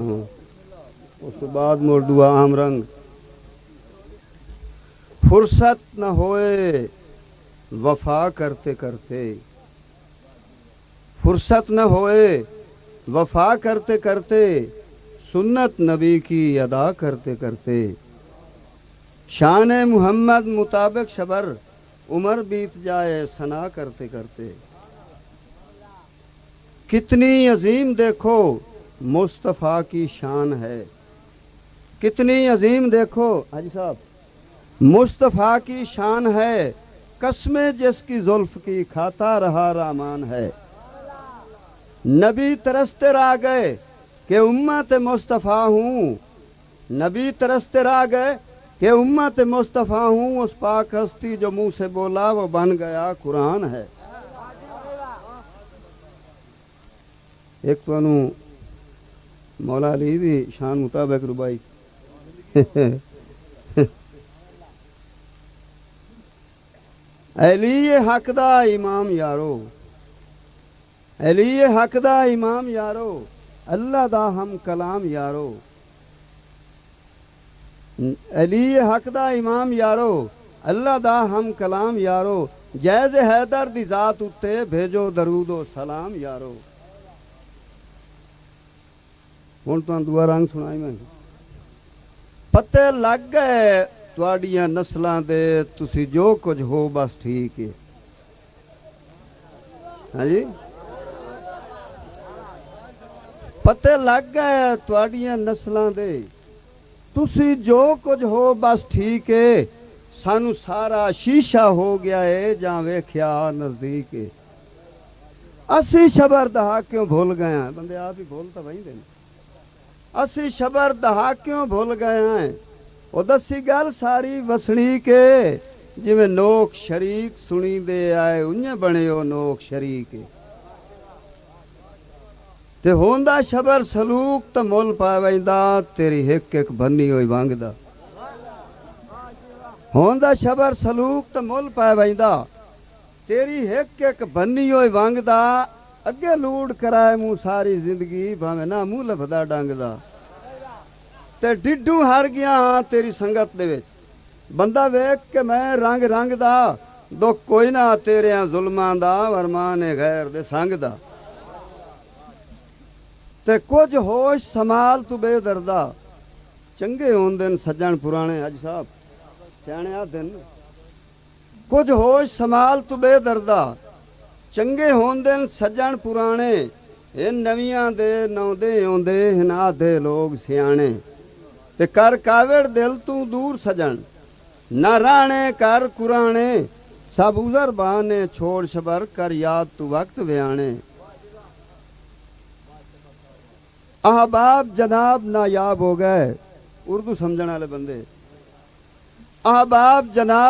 اس کے بعد موڑ دعا عام رنگ فرصت نہ ہوئے وفا کرتے کرتے، فرصت نہ ہوئے وفا کرتے کرتے، سنت نبی کی ادا کرتے کرتے، شان محمد مطابق شبر عمر بیت جائے ثنا کرتے کرتے۔ کتنی عظیم دیکھو مصطفیٰ کی شان ہے، کتنی عظیم دیکھو حاجی صاحب مصطفیٰ کی شان ہے، قسمیں جس کی زلف کی کھاتا رہا رحمان ہے۔ نبی ترستے رہ گئے کہ امت مصطفیٰ ہوں، نبی ترستے رہ گئے کہ امت مصطفیٰ ہوں، اس پاک ہستی جو منہ سے بولا وہ بن گیا قرآن ہے۔ ایک تو انہوں مولا علی دی شان مطابق ربائی علی حق دا امام یارو، علی حق دا امام یارو، اللہ دا ہم کلام یارو، علی حق دا امام یارو، اللہ دا ہم کلام یارو، جیز حیدر دی ذات اتے بھیجو درود و سلام یارو۔ ہن تو دعا رنگ سنائی میں پتے لگ گئے تواڈیاں نسلاں دے، تسی جو کچھ ہو بس ٹھیک ہے۔ ہاں جی پتے لگ گئے تواڈیاں نسلاں دے، تسی جو کچھ ہو بس ٹھیک ہے، سانو سارا شیشہ ہو گیا ہے جہاں ویکھیا نزدیک ہے۔ اسی شبر دہا کیوں بھول گئے ہیں، بندے آپ ہی بھولتا وہیں دیں، اسی شبر دہا کیوں بھول گئے ہیں، وہ دسی گل ساری وسنی کے، جی میں نوک شریک سنی دے آئے انہیں بنے ہو نوک شریک تے ہوندا شبر سلوک تا مول پائے ویندا، تیری ہک ایک بھنی ہوئی وانگدا، ہوندا شبر سلوک تا مول پائے ویندا، تیری ہک ایک بھنی ہوئی وانگدا، اگے لوڑ کرائے موں ساری زندگی بھاویں نہ موں لبھدا ڈنگدا، تے ڈڈوں ہر گیا ہاں تیری سنگت دے وچ، بندہ ویکھ کے میں رنگ رنگ دا، دکھ کوئی نہ تیرے ظلماں دا، ورمان غیر دے سنگ دا، تے کچھ ہوش سمال تو بے دردہ، چنگے ہون دن سجن پرانے حج صاحب سیانے آ دن، کچھ ہوش سمال تو بے دردہ، چنگے ہون دن سجن پرانے، ان نویاں دے نوندے ہوندے ہنا دے لوگ سیانے، تے کر کاوڑ دل تو دور سجن، نہ رانے کر قرانے، سب عذر بہانے چھوڑ شبر کر یاد تو وقت ویانے۔ احباب جناب نایاب ہو گئے، اردو سمجھنے والے بندے، احباب جناب